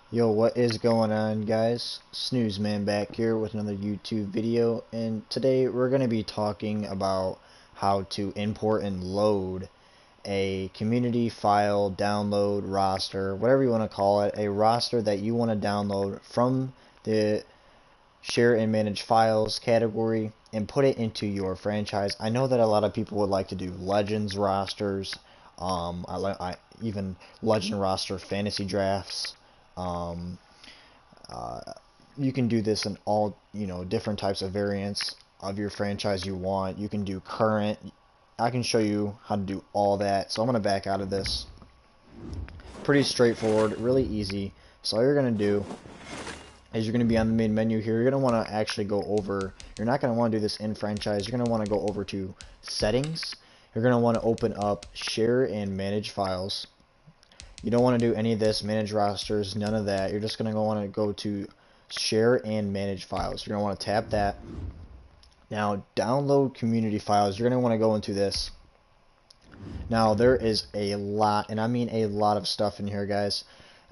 Yo, what is going on, guys? Snooze Man back here with another YouTube video, and today we're going to be talking about how to import and load a community file, download, roster, whatever you want to call it, a roster that you want to download from the share and manage files category and put it into your franchise. I know that a lot of people would like to do legends rosters, even legend roster fantasy drafts. Um, uh, you can do this in all different types of variants of your franchise you want. You can do current. I can show you how to do all that. So I'm gonna back out of this. Pretty straightforward, really easy. So all you're gonna do is you're going to be on the main menu here. You're going to want to actually go over, you're not going to want to do this in franchise. You're going to want to go over to settings. You're going to want to open up share and manage files. You don't want to do any of this, manage rosters, none of that. You're just going to want to go to share and manage files. You're going to want to tap that. Now download community files. You're going to want to go into this. Now there is a lot, and I mean a lot of stuff in here, guys.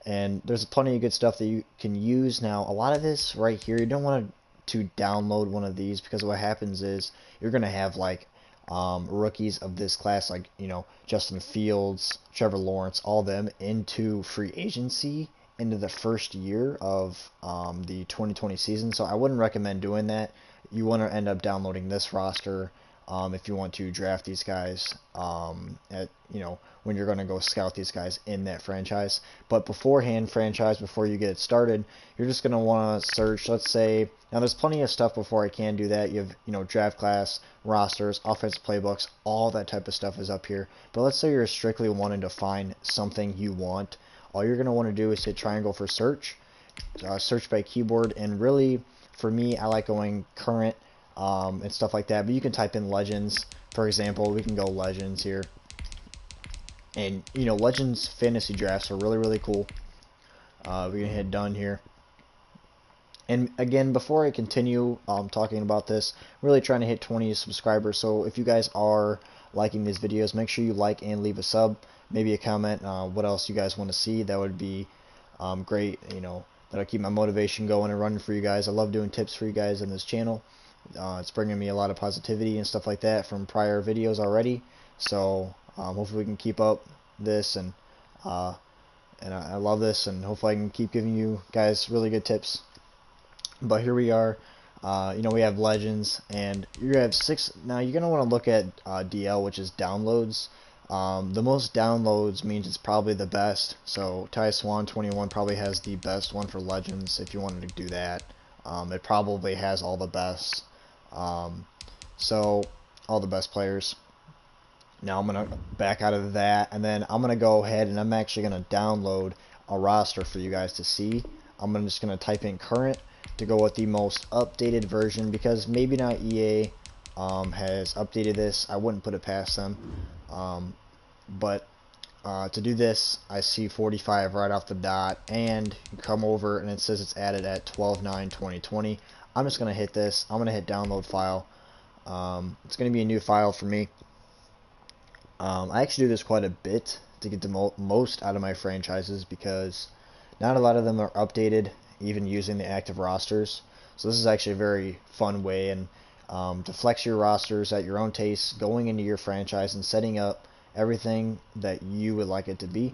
And there's plenty of good stuff that you can use. Now a lot of this right here, you don't want to download one of these, because what happens is you're gonna have like rookies of this class, like Justin Fields, Trevor Lawrence, all them into free agency into the first year of the 2020 season. So I wouldn't recommend doing that. You want to end up downloading this roster if you want to draft these guys at when you're going to go scout these guys in that franchise. But beforehand, before you get started, you're just going to want to search. Let's say, now there's plenty of stuff before I can do that. You have draft class, rosters, offensive playbooks, all that type of stuff is up here. But let's say you're strictly wanting to find something you want. All you're going to want to do is hit triangle for search, search by keyboard, and really for me I like going current and stuff like that. But you can type in legends, for example. We can go legends here, and legends fantasy drafts are really cool. We can hit done here. And again, before I continue talking about this, I'm really trying to hit 20 subscribers. So if you guys are liking these videos, make sure you like and leave a sub, maybe a comment, what else you guys want to see. That would be great. That'll keep my motivation going and running for you guys. I love doing tips for you guys on this channel. It's bringing me a lot of positivity and stuff like that from prior videos already. So hopefully we can keep up this, and I love this, and hopefully I can keep giving you guys really good tips. But here we are. We have legends, and you have 6. Now you're gonna want to look at DL, which is downloads. The most downloads means it's probably the best. So Ty Swan 21 probably has the best one for legends. If you wanted to do that, it probably has all the best. So all the best players. Now I'm gonna back out of that, and then I'm gonna go ahead and I'm actually gonna download a roster for you guys to see. Just gonna type in current to go with the most updated version, because maybe not EA has updated this. I wouldn't put it past them. But to do this, I see 45 right off the dot, and you come over and it says it's added at 12/9/2020. I'm just gonna hit this. I'm gonna hit download file. It's gonna be a new file for me. I actually do this quite a bit to get the most out of my franchises, because not a lot of them are updated, even using the active rosters. So this is actually a very fun way, and to flex your rosters at your own taste, going into your franchise and setting up everything that you would like it to be.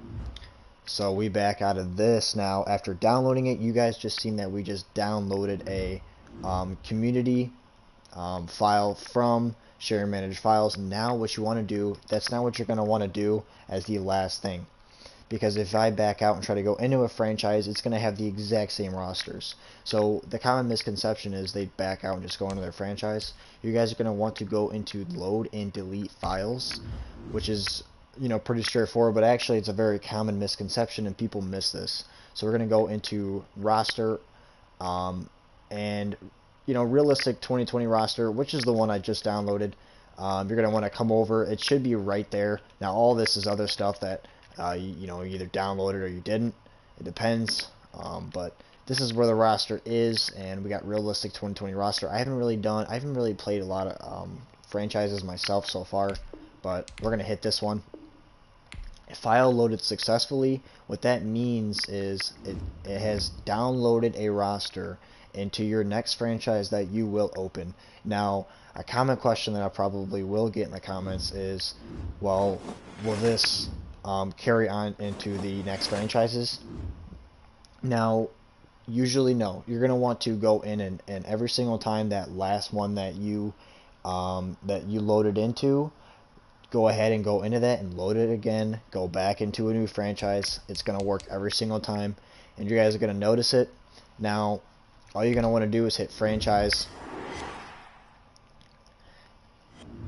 So we back out of this now. After downloading it, you guys just seen that we just downloaded a community file from share and manage files. Now what you want to do, that's not what you're going to want to do as the last thing, because if I back out and try to go into a franchise, it's going to have the exact same rosters. So the common misconception is they back out and just go into their franchise. You guys are going to want to go into load and delete files, which is pretty straightforward, but actually it's a very common misconception and people miss this. So we're going to go into roster, and realistic 2020 roster, which is the one I just downloaded. You're going to want to come over. It should be right there. Now all this is other stuff that you either downloaded or you didn't. It depends. But this is where the roster is, and we got realistic 2020 roster. I haven't really played a lot of franchises myself so far, but we're gonna hit this one, File loaded successfully. What that means is it has downloaded a roster into your next franchise that you will open. Now, a common question that I probably will get in the comments is, well, will this carry on into the next franchises? Now, usually no. You're going to want to go in and every single time that last one that you loaded into, go ahead and go into that and load it again, go back into a new franchise. It's going to work every single time, and you guys are going to notice it. Now, all you're going to want to do is hit franchise,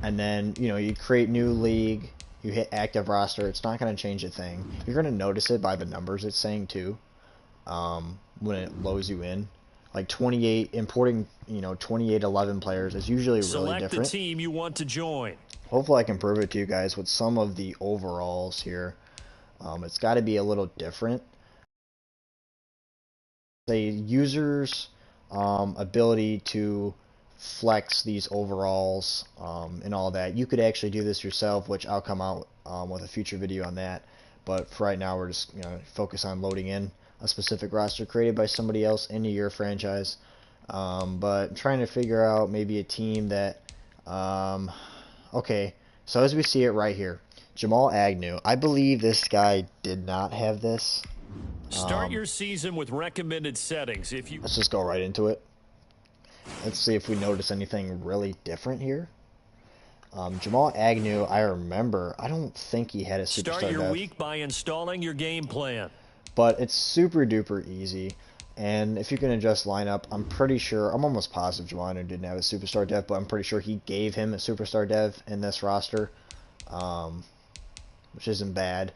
and then, you create new league, you hit active roster. It's not going to change a thing. You're going to notice it by the numbers it's saying too, when it loads you in. Like 28, importing, 28, 11 players is usually really different. Select the team you want to join. Hopefully I can prove it to you guys with some of the overalls here. It's got to be a little different. The user's ability to flex these overalls and all that. You could actually do this yourself, which I'll come out with a future video on that. But for right now, we're just focus on loading in a specific roster created by somebody else into your franchise. But I'm trying to figure out maybe a team that okay, so as we see it right here, Jamal Agnew. I believe this guy did not have this. Start your season with recommended settings. Let's just go right into it. Let's see if we notice anything really different here. Jamal Agnew, I remember, I don't think he had a superstar Start your dev, week by installing your game plan. but it's super duper easy. And if you can adjust lineup, I'm pretty sure, I'm almost positive Jamal Agnew didn't have a superstar dev, but I'm pretty sure he gave him a superstar dev in this roster, which isn't bad.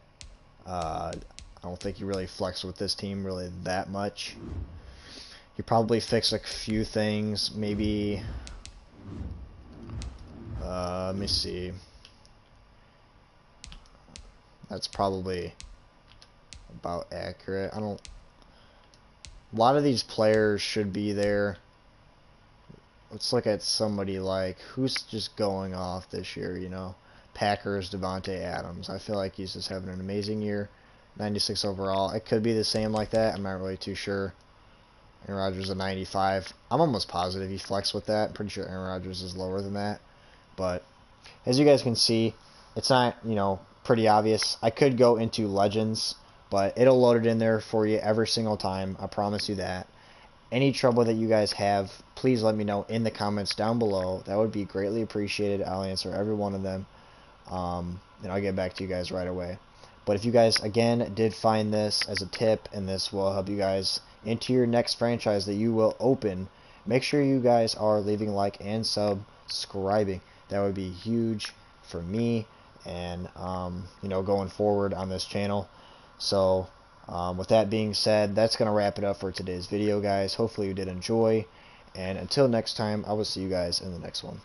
I don't think he really flexed with this team really that much. He probably fixed a few things, maybe. Let me see. That's probably about accurate. A lot of these players should be there. Let's look at somebody like, who's just going off this year, Packers, Devontae Adams. I feel like he's just having an amazing year. 96 overall. It could be the same like that. I'm not really too sure. Aaron Rodgers a 95. I'm almost positive he flexed with that. I'm pretty sure Aaron Rodgers is lower than that. But as you guys can see, it's not, pretty obvious. I could go into Legends, but it'll load it in there for you every single time. I promise you that. Any trouble that you guys have, please let me know in the comments down below. That would be greatly appreciated. I'll answer every one of them. And I'll get back to you guys right away. But if you guys, again, did find this as a tip, and this will help you guys into your next franchise that you will open, make sure you guys are leaving a like and subscribing. That would be huge for me and, going forward on this channel. So, with that being said, that's going to wrap it up for today's video, guys. Hopefully you did enjoy. And until next time, I will see you guys in the next one.